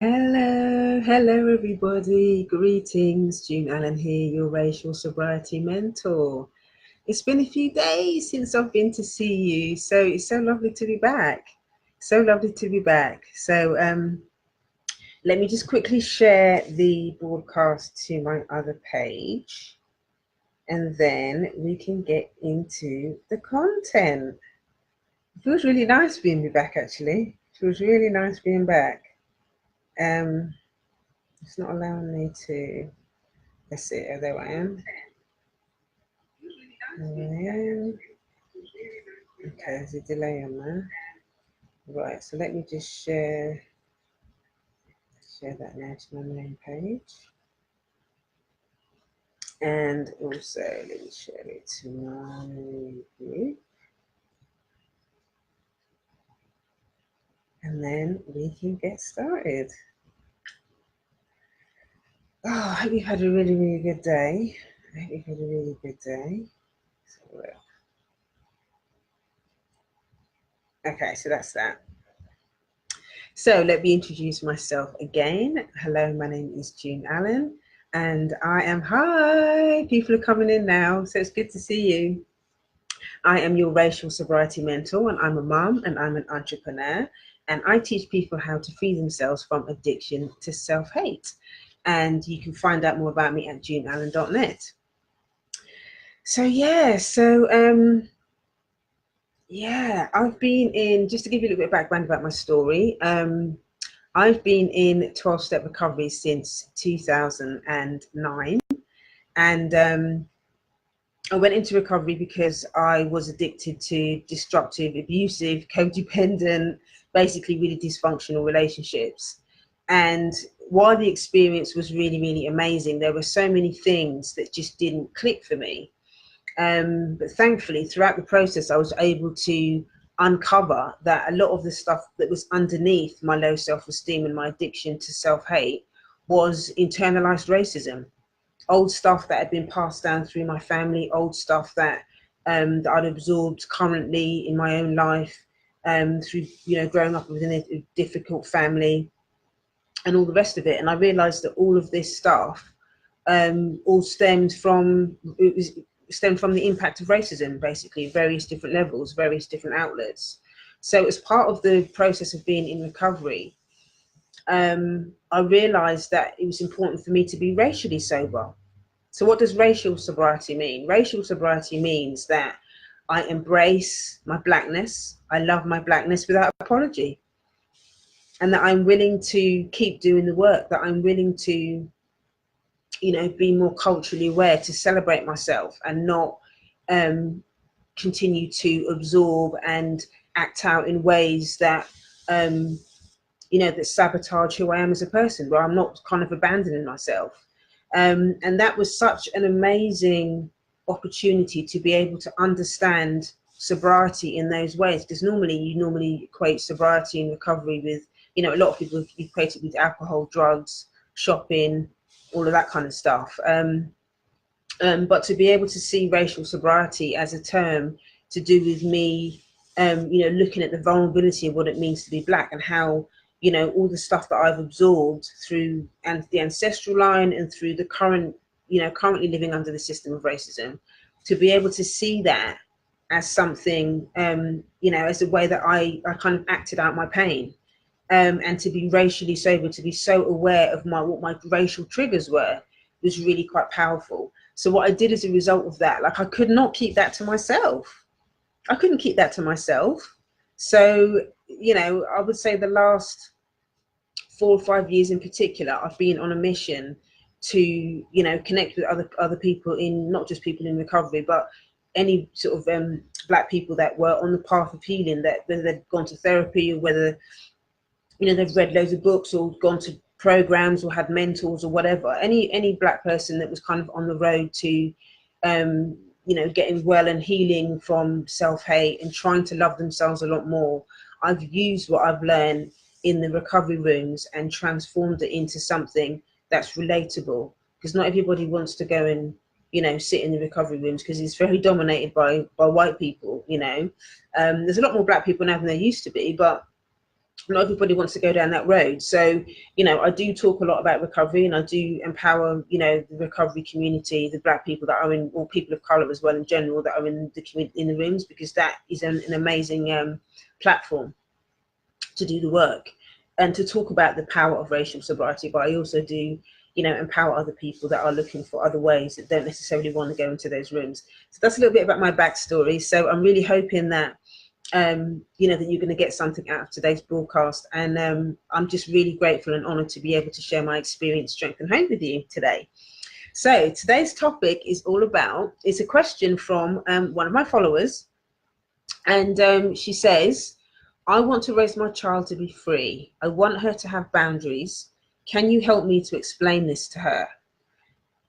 Hello everybody. Greetings, June Allen here, your racial sobriety mentor. It's been a few days since I've been to see you, so it's so lovely to be back. So lovely to be back. Let me just quickly share the broadcast to my other page, and then we can get into the content. It feels really nice being back, actually. It feels really nice being back. Um, it's not allowing me to. Let's see. Oh, there I am. Okay, there's a delay on there. Right, so let me just share that now to my main page. And also let me share it to my group. And then we can get started. Oh, I hope you've had a really, really good day. I hope you've had a really good day. Okay, so that's that. So let me introduce myself again. Hello, my name is June Allen, and hi, people are coming in now, so it's good to see you. I am your racial sobriety mentor, and I'm a mum and I'm an entrepreneur, and I teach people how to free themselves from addiction to self-hate. And you can find out more about me at juneallen.net. I've been in, just to give you a little bit of background about my story. I've been in 12-step recovery since 2009. And I went into recovery because I was addicted to destructive, abusive, codependent, basically really dysfunctional relationships. And while the experience was really, really amazing, there were so many things that just didn't click for me. But thankfully, throughout the process, I was able to uncover that a lot of the stuff that was underneath my low self-esteem and my addiction to self-hate was internalized racism, old stuff that had been passed down through my family, old stuff that I'd absorbed currently in my own life, through growing up within a difficult family and all the rest of it. And I realized that all of this stuff all stemmed from the impact of racism, basically, various different levels, various different outlets. So as part of the process of being in recovery, I realized that it was important for me to be racially sober. So what does racial sobriety mean? Racial sobriety means that I embrace my blackness, I love my blackness without apology, and that I'm willing to keep doing the work, that I'm willing to be more culturally aware, to celebrate myself and not continue to absorb and act out in ways that that sabotage who I am as a person, where I'm not kind of abandoning myself. And that was such an amazing opportunity to be able to understand sobriety in those ways, because you equate sobriety and recovery with, a lot of people equate it with alcohol, drugs, shopping, all of that kind of stuff. But to be able to see racial sobriety as a term to do with me, looking at the vulnerability of what it means to be black, and how, all the stuff that I've absorbed through and the ancestral line and through the currently living under the system of racism, to be able to see that as something, as a way that I kind of acted out my pain, and to be racially sober, to be so aware of what my racial triggers were, was really quite powerful. So what I did as a result of that, like, I could not keep that to myself. I couldn't keep that to myself. So, I would say the last 4 or 5 years in particular, I've been on a mission to, connect with other people, in not just people in recovery, but any sort of black people that were on the path of healing, that whether they'd gone to therapy or whether they've read loads of books or gone to programs or had mentors or whatever. Any black person that was kind of on the road to getting well and healing from self-hate and trying to love themselves a lot more, I've used what I've learned in the recovery rooms and transformed it into something that's relatable, because not everybody wants to go and sit in the recovery rooms, because it's very dominated by white people. There's a lot more black people now than there used to be, but not everybody wants to go down that road. So, you know, I do talk a lot about recovery, and I do empower, you know, the recovery community, the Black people that are in, or people of color as well in general, that are in the community, in the rooms, because that is an amazing platform to do the work and to talk about the power of racial sobriety. But I also do, you know, empower other people that are looking for other ways, that don't necessarily want to go into those rooms. So that's a little bit about my backstory. So I'm really hoping that you know, that you're going to get something out of today's broadcast, and I'm just really grateful and honored to be able to share my experience, strength, and hope with you today. So today's topic is all about, it's a question from one of my followers, and she says, I want to raise my child to be free. I want her to have boundaries. Can you help me to explain this to her?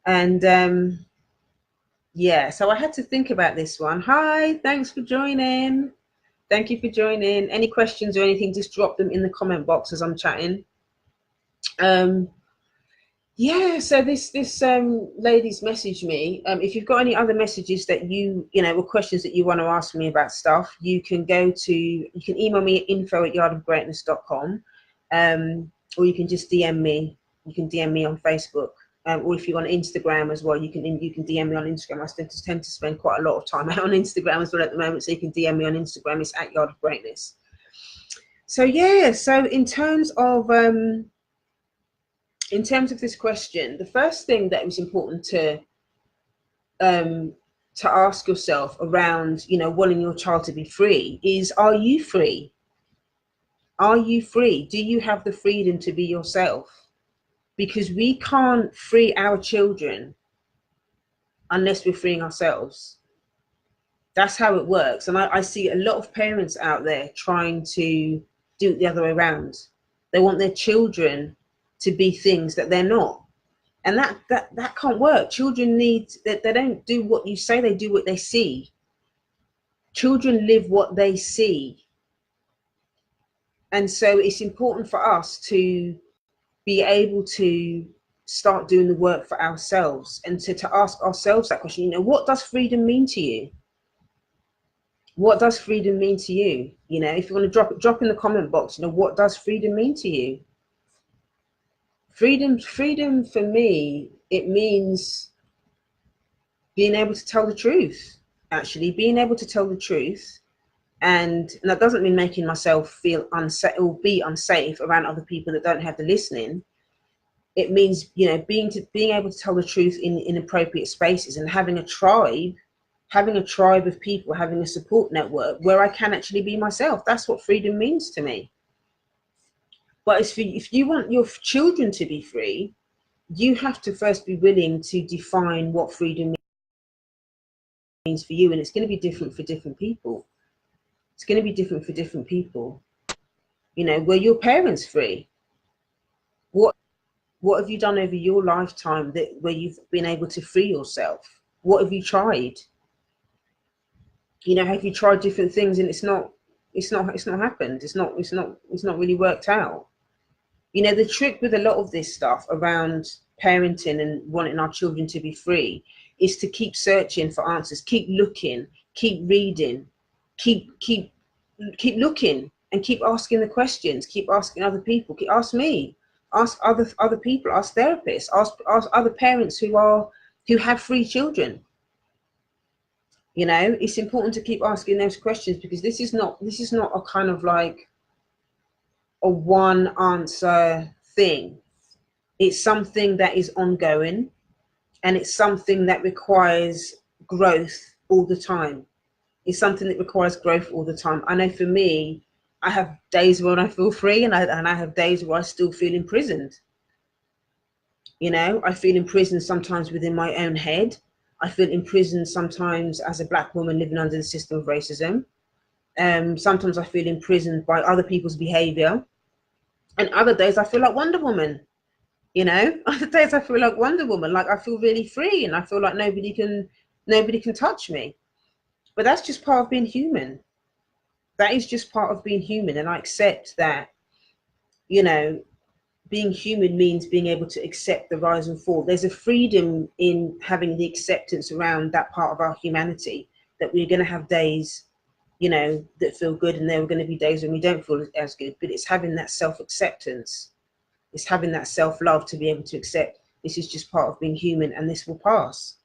And yeah, so I had to think about this one. Hi, thanks for joining. Thank you for joining. Any questions or anything, just drop them in the comment box as I'm chatting. Yeah, so this lady's messaged me. If you've got any other messages that you know, or questions that you want to ask me about stuff, you can email me at info@yardofgreatness.com, or you can just DM me. You can DM me on Facebook. Or if you're on Instagram as well, you can DM me on Instagram. I tend to spend quite a lot of time out on Instagram as well at the moment, so you can DM me on Instagram. It's at Yard of Greatness. So yeah, so in terms of this question, the first thing that was important to ask yourself around, you know, wanting your child to be free is, are you free? Are you free? Do you have the freedom to be yourself? Because we can't free our children unless we're freeing ourselves. That's how it works. And I see a lot of parents out there trying to do it the other way around. They want their children to be things that they're not. And that can't work. Children need, that they don't do what you say, they do what they see. Children live what they see. And so it's important for us to be able to start doing the work for ourselves, and to ask ourselves that question, you know, what does freedom mean to you? What does freedom mean to you? You know, if you want to drop in the comment box, you know, what does freedom mean to you? Freedom for me, it means being able to tell the truth, actually being able to tell the truth. And that doesn't mean making myself feel unsafe or be unsafe around other people that don't have the listening. It means, you know, being able to tell the truth in appropriate spaces, and having a tribe of people, having a support network where I can actually be myself. That's what freedom means to me. But if you want your children to be free, you have to first be willing to define what freedom means for you. And it's going to be different for different people. It's going to be different for different people. You know, were your parents free? What have you done over your lifetime where you've been able to free yourself? What have you tried? You know, have you tried different things and it's not happened? It's not really worked out. You know, the trick with a lot of this stuff around parenting and wanting our children to be free is to keep searching for answers, keep looking, keep reading, keep looking, and keep asking the questions, keep asking other people, ask me, ask other people, ask therapists, ask other parents who have free children. You know, it's important to keep asking those questions, because this is not a kind of like a one answer thing. It's something that is ongoing, and it's something that requires growth all the time. It's something that requires growth all the time. I know for me, I have days when I feel free, and I have days where I still feel imprisoned. You know, I feel imprisoned sometimes within my own head. I feel imprisoned sometimes as a Black woman living under the system of racism. Sometimes I feel imprisoned by other people's behavior. And other days I feel like Wonder Woman. You know, other days I feel like Wonder Woman, like I feel really free, and I feel like nobody can touch me. But that's just part of being human. That is just part of being human. And I accept that, you know, being human means being able to accept the rise and fall. There's a freedom in having the acceptance around that part of our humanity, that we're going to have days you know, that feel good, and there are going to be days when we don't feel as good. But it's having that self-acceptance. It's having that self-love to be able to accept this is just part of being human, and this will pass.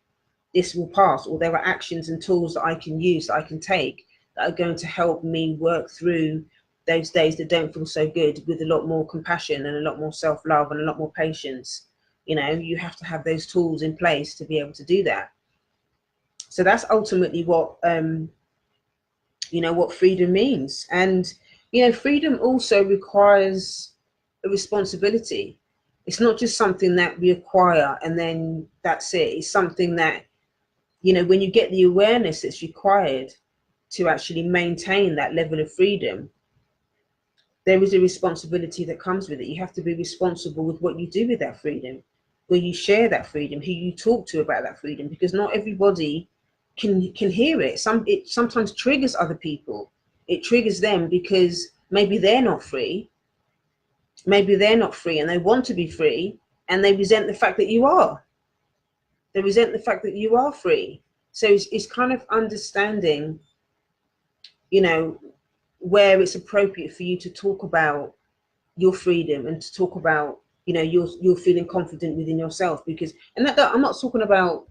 This will pass. Or there are actions and tools that I can use, that I can take, that are going to help me work through those days that don't feel so good with a lot more compassion and a lot more self-love and a lot more patience. You know, you have to have those tools in place to be able to do that. So that's ultimately what you know, what freedom means. And you know, freedom also requires a responsibility. It's not just something that we acquire and then that's it. It's something that, you know, when you get the awareness that's required to actually maintain that level of freedom, there is a responsibility that comes with it. You have to be responsible with what you do with that freedom, where you share that freedom, who you talk to about that freedom, because not everybody can hear it. It sometimes triggers other people. It triggers them because maybe they're not free. Maybe they're not free and they want to be free, and they resent the fact that you are. They resent the fact that you are free. So it's kind of understanding, you know, where it's appropriate for you to talk about your freedom and to talk about, you know, you're feeling confident within yourself. Because, and that I'm not talking about,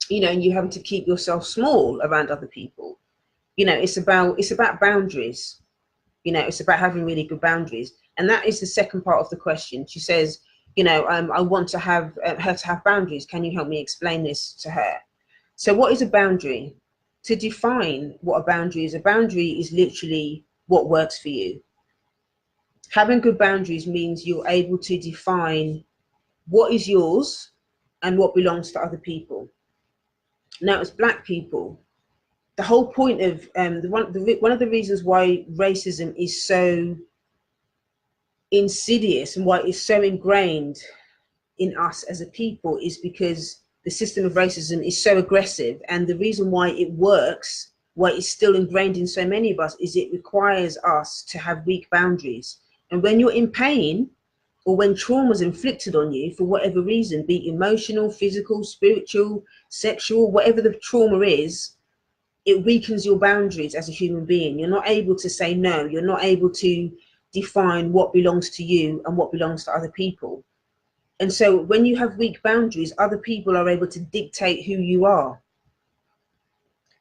you know, you having to keep yourself small around other people. You know, it's about boundaries. You know, it's about having really good boundaries. And that is the second part of the question. She says, you know, I want to have her to have boundaries. Can you help me explain this to her? So what is a boundary? To define what a boundary is literally what works for you. Having good boundaries means you're able to define what is yours and what belongs to other people. Now, as Black people, the whole point of one of the reasons why racism is so insidious and why it's so ingrained in us as a people is because the system of racism is so aggressive. And the reason why it works, why it's still ingrained in so many of us, is it requires us to have weak boundaries. And when you're in pain, or when trauma is inflicted on you for whatever reason, be it emotional, physical, spiritual, sexual, whatever the trauma is, it weakens your boundaries as a human being. You're not able to say no. You're not able to define what belongs to you and what belongs to other people. And so when you have weak boundaries, other people are able to dictate who you are.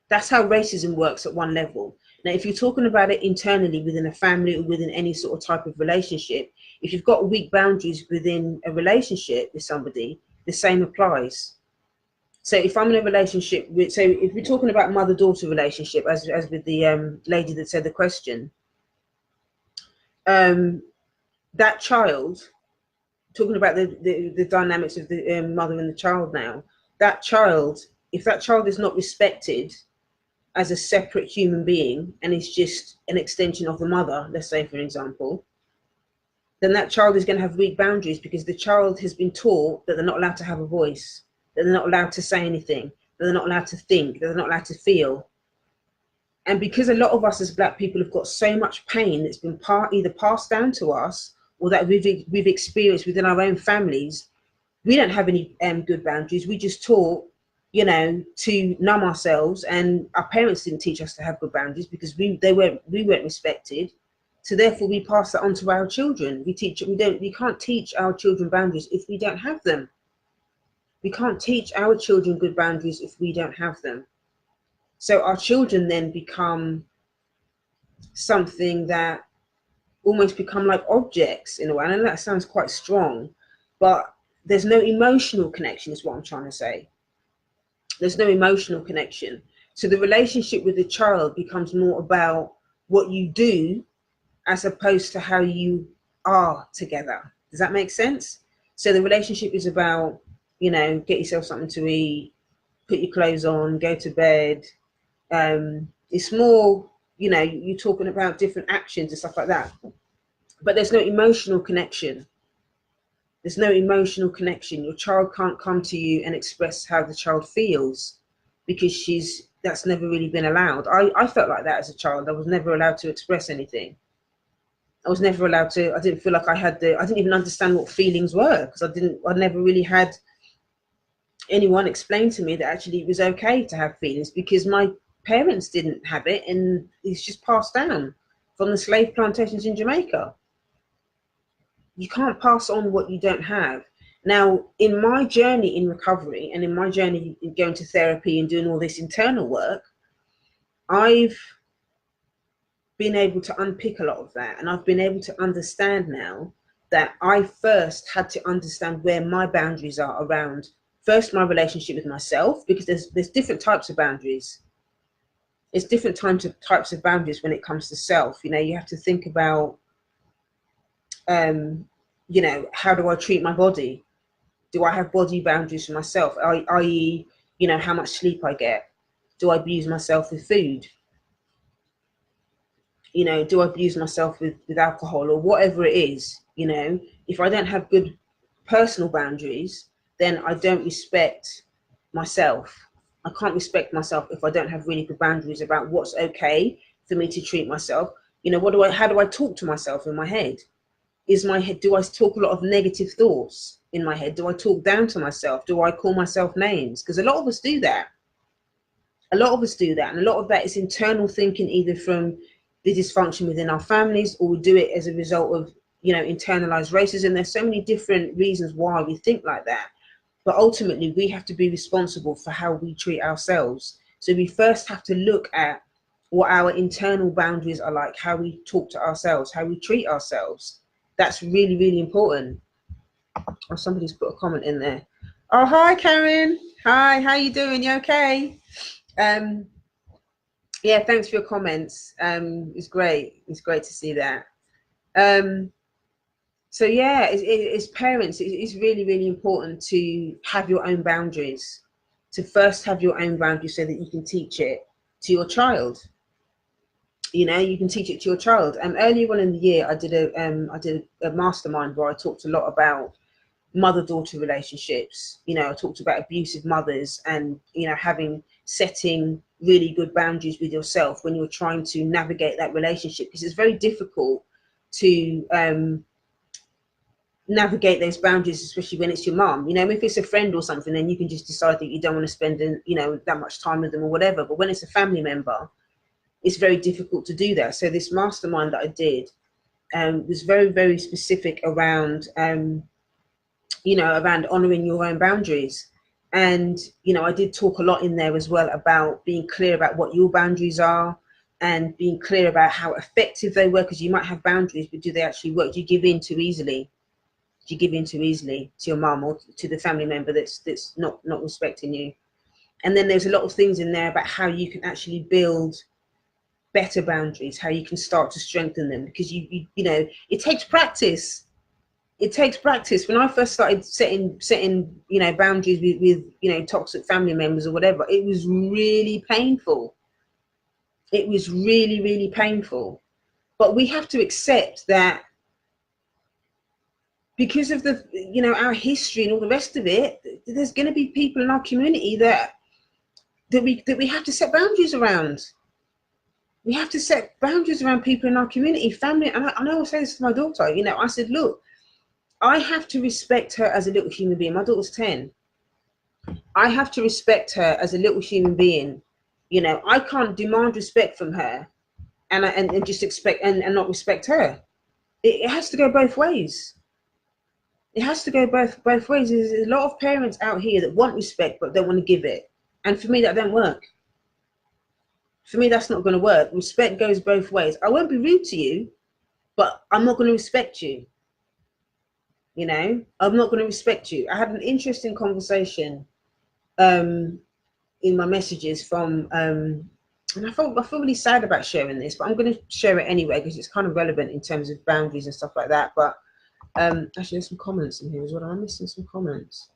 That's how racism works at one level. Now, if you're talking about it internally within a family or within any sort of type of relationship, if you've got weak boundaries within a relationship with somebody, the same applies. So if I'm in a relationship with, so if we're talking about mother-daughter relationship, as with the lady that said the question, that child, talking about the dynamics of the mother and the child now, that child, if that child is not respected as a separate human being and is just an extension of the mother, let's say for example, then that child is going to have weak boundaries because the child has been taught that they're not allowed to have a voice, that they're not allowed to say anything, that they're not allowed to think, that they're not allowed to feel. And because a lot of us as Black people have got so much pain that's been either passed down to us or that we've experienced within our own families, we don't have any good boundaries. We just taught, you know, to numb ourselves, and our parents didn't teach us to have good boundaries because we weren't respected. So therefore we pass that on to our children. We can't teach our children boundaries if we don't have them. We can't teach our children good boundaries if we don't have them. So our children then become something that almost become like objects in a way. I know that sounds quite strong, but there's no emotional connection is what I'm trying to say. There's no emotional connection. So the relationship with the child becomes more about what you do as opposed to how you are together. Does that make sense? So the relationship is about, you know, get yourself something to eat, put your clothes on, go to bed. It's more, you know, you're talking about different actions and stuff like that. But there's no emotional connection. There's no emotional connection. Your child can't come to you and express how the child feels because that's never really been allowed. I felt like that as a child. I was never allowed to express anything. I was never allowed to, I didn't feel like I didn't even understand what feelings were because I never really had anyone explain to me that actually it was okay to have feelings because my parents didn't have it, and it's just passed down from the slave plantations in Jamaica. You can't pass on what you don't have. Now, in my journey in recovery and in my journey in going to therapy and doing all this internal work, I've been able to unpick a lot of that, and I've been able to understand now that I first had to understand where my boundaries are around first my relationship with myself, because there's different types of boundaries. It's different types of boundaries when it comes to self. You know, you have to think about, you know, how do I treat my body? Do I have body boundaries for myself? I.e., you know, how much sleep I get? Do I abuse myself with food? You know, do I abuse myself with alcohol or whatever it is? You know, if I don't have good personal boundaries, then I don't respect myself. I can't respect myself if I don't have really good boundaries about what's okay for me to treat myself. You know, how do I talk to myself in my head? Do I talk a lot of negative thoughts in my head? Do I talk down to myself? Do I call myself names? Because a lot of us do that. A lot of us do that. And a lot of that is internal thinking, either from the dysfunction within our families, or we do it as a result of, you know, internalized racism. There's so many different reasons why we think like that. But ultimately, we have to be responsible for how we treat ourselves. So we first have to look at what our internal boundaries are like, how we talk to ourselves, how we treat ourselves. That's really, really important. Oh, somebody's put a comment in there. Oh, hi, Karen. Hi, how you doing? You okay? Yeah, thanks for your comments. It's great. It's great to see that. So yeah, as parents, it's really, really important to have your own boundaries. To first have your own boundaries so that you can teach it to your child. You know, you can teach it to your child. Earlier on in the year, I did a mastermind where I talked a lot about mother-daughter relationships. You know, I talked about abusive mothers and, you know, setting really good boundaries with yourself when you're trying to navigate that relationship, because it's very difficult to navigate those boundaries, especially when it's your mom. You know, if it's a friend or something, then you can just decide that you don't want to spend, you know, that much time with them or whatever. But when it's a family member, it's very difficult to do that. So this mastermind that I did was very, very specific around, you know, around honoring your own boundaries. And, you know, I did talk a lot in there as well about being clear about what your boundaries are, and being clear about how effective they were, because you might have boundaries, but do they actually work? Do you give in too easily? Do you give in too easily to your mum or to the family member that's not respecting you? And then there's a lot of things in there about how you can actually build better boundaries, how you can start to strengthen them, because you know, it takes practice. It takes practice. When I first started setting you know, boundaries with you know, toxic family members or whatever, it was really painful. It was really, really painful. But we have to accept that because of the, you know, our history and all the rest of it, there's going to be people in our community that we have to set boundaries around. We have to set boundaries around people in our community, family. And I know I say this to my daughter. You know, I said, look, I have to respect her as a little human being. My daughter's 10. I have to respect her as a little human being. You know, I can't demand respect from her and just expect and not respect her. It has to go both ways. It has to go both ways. There's a lot of parents out here that want respect but don't want to give it. And for me, that don't work. For me, that's not going to work. Respect goes both ways. I won't be rude to you, but I'm not going to respect you. You know, I'm not going to respect you. I had an interesting conversation in my messages from, and I feel really sad about sharing this, but I'm going to share it anyway because it's kind of relevant in terms of boundaries and stuff like that. But actually, there's some comments in here as well. I'm missing some comments.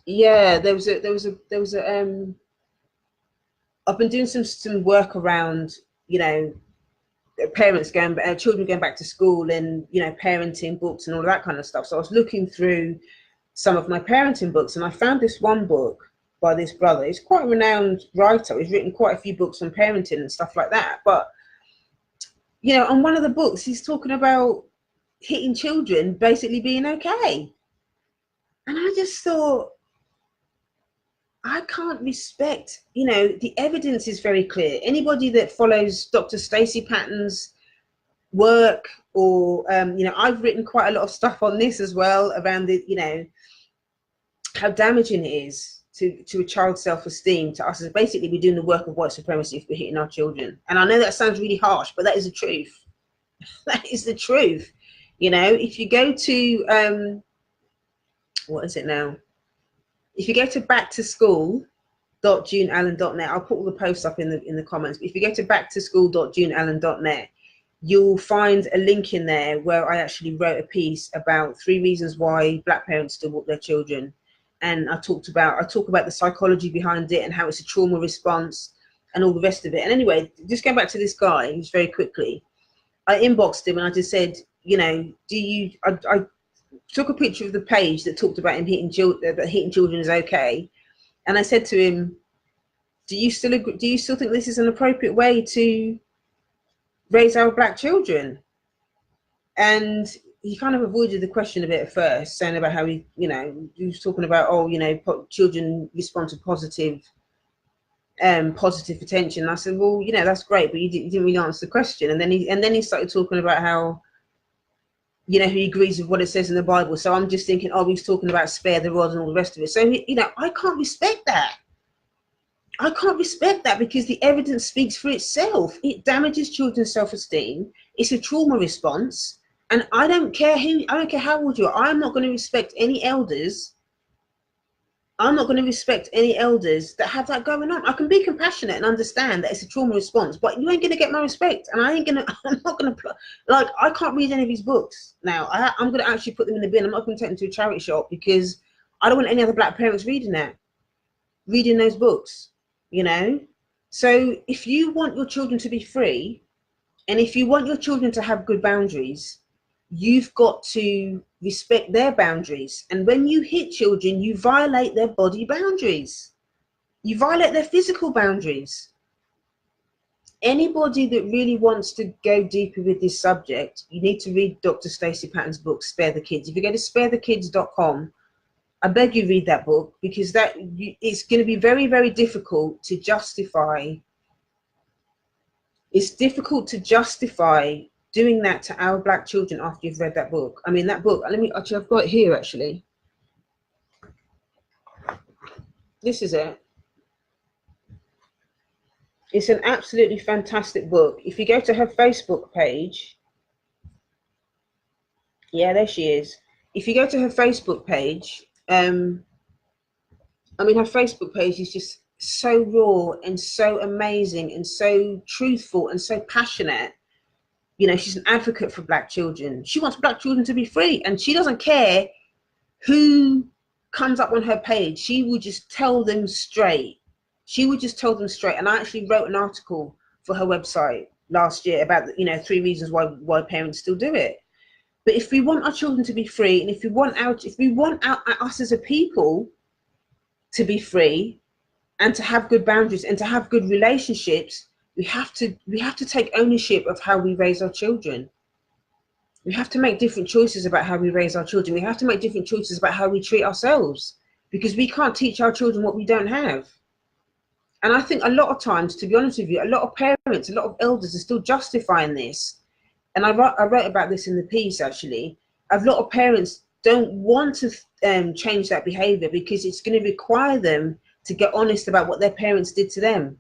Yeah, there was a I've been doing some work around, you know, parents children going back to school, and, you know, parenting books and all that kind of stuff. So I was looking through some of my parenting books, and I found this one book by this brother. He's quite a renowned writer. He's written quite a few books on parenting and stuff like that. But, you know, on one of the books, he's talking about hitting children basically being okay. And I just thought, I can't respect, the evidence is very clear. Anybody that follows Dr. Stacey Patton's work, or I've written quite a lot of stuff on this as well, around the how damaging it is to a child's self-esteem, to us. Basically, we're doing the work of white supremacy if we're hitting our children. And I know that sounds really harsh, but that is the truth. That is the truth. If you go to what is it now? If you go to backtoschool.juneallen.net, I'll put all the posts up in the comments. But if you go to backtoschool.juneallen.net, you'll find a link in there where I actually wrote a piece about 3 reasons why Black parents still walk their children. And I talk about the psychology behind it and how it's a trauma response and all the rest of it. And anyway, just going back to this guy, just very quickly, I inboxed him and I just said, I took a picture of the page that talked about him hitting children, that hitting children is okay. And I said to him, do you still think this is an appropriate way to raise our Black children? And he kind of avoided the question a bit at first, saying about how he was talking about, children respond to positive attention. And I said, well, that's great, but you didn't really answer the question. And then he started talking about how, he agrees with what it says in the Bible. So I'm just thinking, he's talking about spare the rod and all the rest of it. So, I can't respect that. I can't respect that, because the evidence speaks for itself. It damages children's self-esteem. It's a trauma response. And I don't care how old you are. I'm not going to respect any elders. I'm not going to respect any elders that have that going on. I can be compassionate and understand that it's a trauma response, but you ain't going to get my respect. And I'm not going to, I can't read any of his books now. I'm going to actually put them in the bin. I'm not going to take them to a charity shop, because I don't want any other Black parents reading those books, So if you want your children to be free, and if you want your children to have good boundaries, you've got to respect their boundaries. And when you hit children, you violate their body boundaries. You violate their physical boundaries. Anybody that really wants to go deeper with this subject, you need to read Dr. Stacey Patton's book, Spare the Kids. If you go to sparethekids.com, I beg you read that book, because it's going to be very, very difficult to justify. It's difficult to justify doing that to our Black children after you've read that book. I mean, that book, I've got it here actually. This is it. It's an absolutely fantastic book. If you go to her Facebook page, yeah, there she is. If you go to her Facebook page, her Facebook page is just so raw and so amazing and so truthful and so passionate. She's an advocate for Black children. She wants Black children to be free, and she doesn't care who comes up on her page. She would just tell them straight. And I actually wrote an article for her website last year about 3 reasons why parents still do it. But if we want our children to be free, and if we want us as a people to be free and to have good boundaries and to have good relationships, we have to take ownership of how we raise our children. We have to make different choices about how we raise our children. We have to make different choices about how we treat ourselves, because we can't teach our children what we don't have. And I think a lot of times, to be honest with you, a lot of parents, a lot of elders are still justifying this. And I wrote about this in the piece, actually. A lot of parents don't want to change that behavior, because it's going to require them to get honest about what their parents did to them.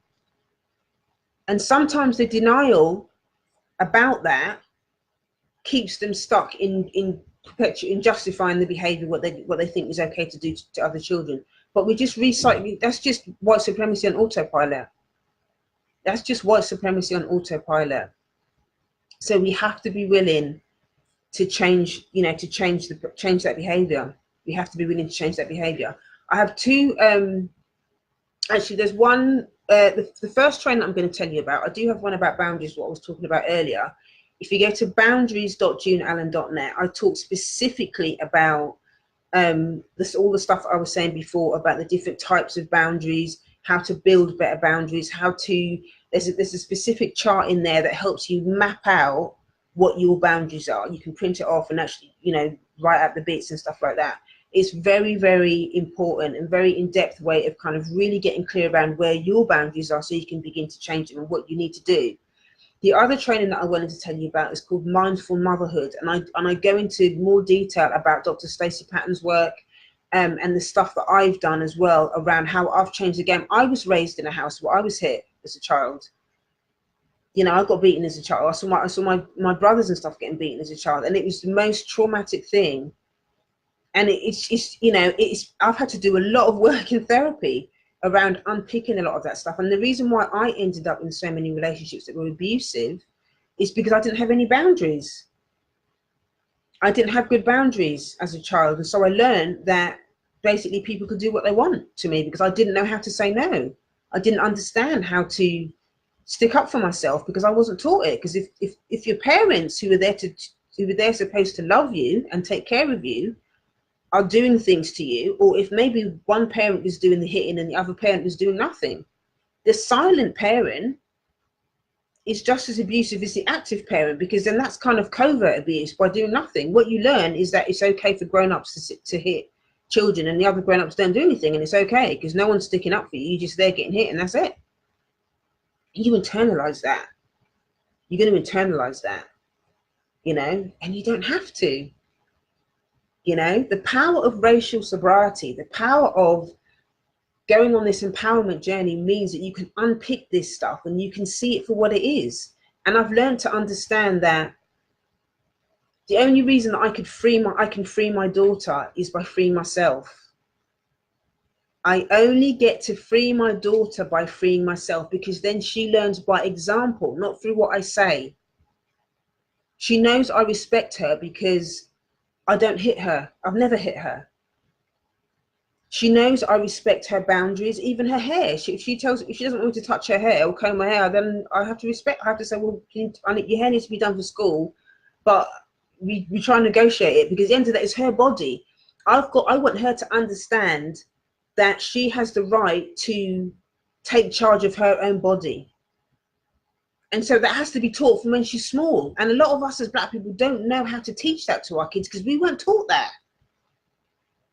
And sometimes the denial about that keeps them stuck in justifying the behavior, what they think is okay to do to other children. But we just recycle. That's just white supremacy on autopilot. That's just white supremacy on autopilot. So we have to be willing to change, change that behavior. We have to be willing to change that behavior. I have two. Actually, there's one. The first training I'm going to tell you about, I do have one about boundaries, what I was talking about earlier. If you go to boundaries.juneallen.net, I talk specifically about all the stuff I was saying before about the different types of boundaries, how to build better boundaries, there's a specific chart in there that helps you map out what your boundaries are. You can print it off and actually, write out the bits and stuff like that. it's very, very important and very in-depth way of kind of really getting clear around where your boundaries are so you can begin to change them and what you need to do. The other training that I wanted to tell you about is called Mindful Motherhood, and I go into more detail about Dr. Stacey Patton's work, and the stuff that I've done as well around how I've changed the game. I was raised in a house where I was hit as a child. You know, I got beaten as a child. I saw my brothers and stuff getting beaten as a child, and it was the most traumatic thing. And it's you know, I've had to do a lot of work in therapy around unpicking a lot of that stuff. And the reason why I ended up in so many relationships that were abusive is because I didn't have any boundaries. I didn't have good boundaries as a child. And so I learned that basically people could do what they want to me because I didn't know how to say no. I didn't understand how to stick up for myself because I wasn't taught it. Because if your parents who were there supposed to love you and take care of you are doing things to you, or if maybe one parent was doing the hitting and the other parent was doing nothing, the silent parent is just as abusive as the active parent, because then that's kind of covert abuse by doing nothing. What you learn is that it's okay for grown-ups to hit children and the other grown-ups don't do anything, and it's okay because no one's sticking up for you. You're just there getting hit and that's it. You internalize that. You're going to internalize that, you know, and you don't have to. You know, the power of racial sobriety, the power of going on this empowerment journey means that you can unpick this stuff and you can see it for what it is. And I've learned to understand that the only reason that I can free my daughter is by freeing myself. I only get to free my daughter by freeing myself, because then she learns by example, not through what I say. She knows I respect her because I don't hit her. I've never hit her. She knows I respect her boundaries, even her hair. If she doesn't want me to touch her hair or comb her hair, then I have to respect. I have to say, well, your hair needs to be done for school, but we try and negotiate it, because at the end of that, it's her body. I want her to understand that she has the right to take charge of her own body. And so that has to be taught from when she's small. And a lot of us as Black people don't know how to teach that to our kids because we weren't taught that.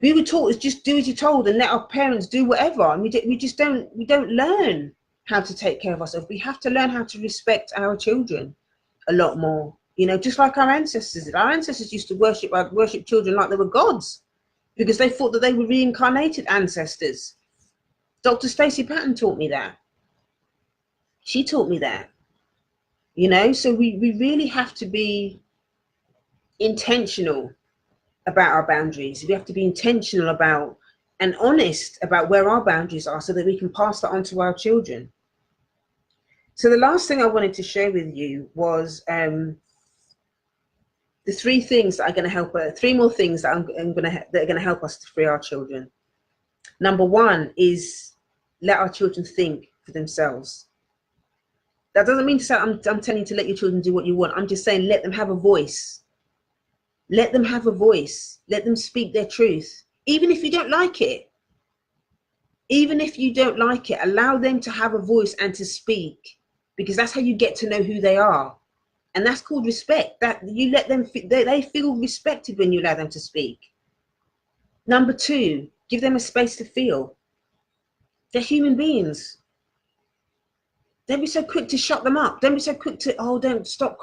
We were taught is just do as you're told and let our parents do whatever. And we don't learn how to take care of ourselves. We have to learn how to respect our children a lot more. You know, just like our ancestors did. Our ancestors used to worship children like they were gods because they thought that they were reincarnated ancestors. Dr. Stacey Patton taught me that. She taught me that. You know, so we really have to be intentional about our boundaries. We have to be intentional about and honest about where our boundaries are so that we can pass that on to our children. So the last thing I wanted to share with you was the three things that are going to help us, three more things that that are going to help us to free our children. Number one is let our children think for themselves. That doesn't mean to say I'm telling you to let your children do what you want. I'm just saying let them have a voice. Let them have a voice. Let them speak their truth. Even if you don't like it. Even if you don't like it, allow them to have a voice and to speak, because that's how you get to know who they are. And that's called respect. That you let them, they feel respected when you allow them to speak. Number two, give them a space to feel. They're human beings. Don't be so quick to shut them up. Don't be so quick to, oh, don't stop.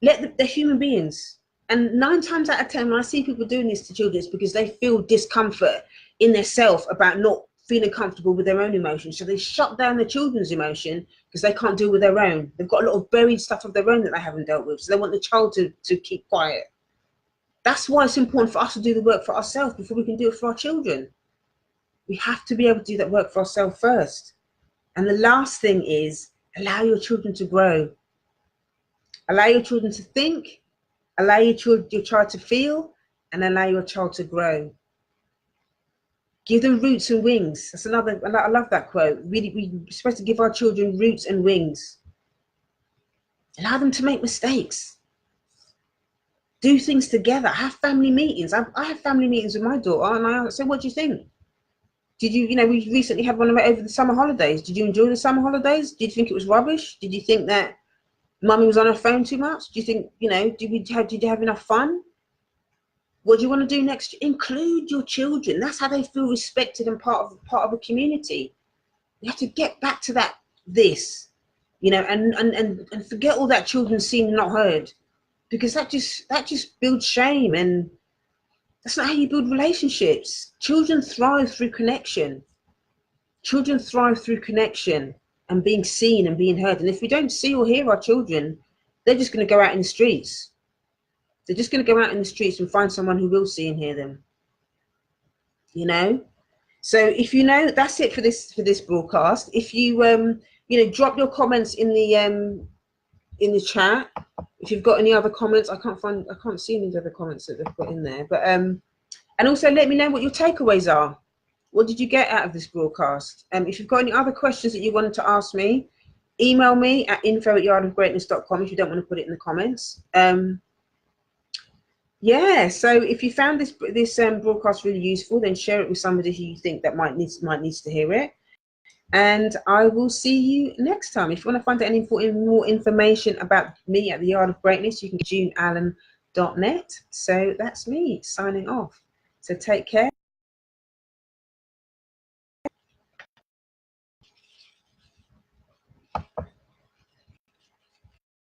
They're human beings. And 9 times out of 10, when I see people doing this to children, it's because they feel discomfort in their self about not feeling comfortable with their own emotions. So they shut down their children's emotion because they can't deal with their own. They've got a lot of buried stuff of their own that they haven't dealt with. So they want the child to keep quiet. That's why it's important for us to do the work for ourselves before we can do it for our children. We have to be able to do that work for ourselves first. And the last thing is allow your children to grow. Allow your children to think, allow your child to feel, and allow your child to grow. Give them roots and wings. That's another, I love that quote. Really, we're supposed to give our children roots and wings. Allow them to make mistakes. Do things together. Have family meetings. I have family meetings with my daughter, and I say, what do you think? Did you, we recently had one over the summer holidays. Did you enjoy the summer holidays? Did you think it was rubbish? Did you think that Mummy was on her phone too much? Do you think, did you have enough fun? What do you want to do next? Include your children. That's how they feel respected and part of a community. You have to get back to that and forget all that children seen and not heard, because that just builds shame, and that's not how you build relationships. Children thrive through connection. Children thrive through connection and being seen and being heard. And if we don't see or hear our children, they're just going to go out in the streets. They're just going to go out in the streets and find someone who will see and hear them. So if that's it for this broadcast. If you drop your comments in the chat. If you've got any other comments, I can't see any other comments that they've got in there. But and also let me know what your takeaways are. What did you get out of this broadcast? If you've got any other questions that you wanted to ask me, email me at info@yardofgreatness.com if you don't want to put it in the comments. Yeah, so if you found this broadcast really useful, then share it with somebody who you think that might needs to hear it. And I will see you next time. If you want to find out any more information about me at the Yard of Greatness, you can get juneallen.net. So that's me signing off. So take care.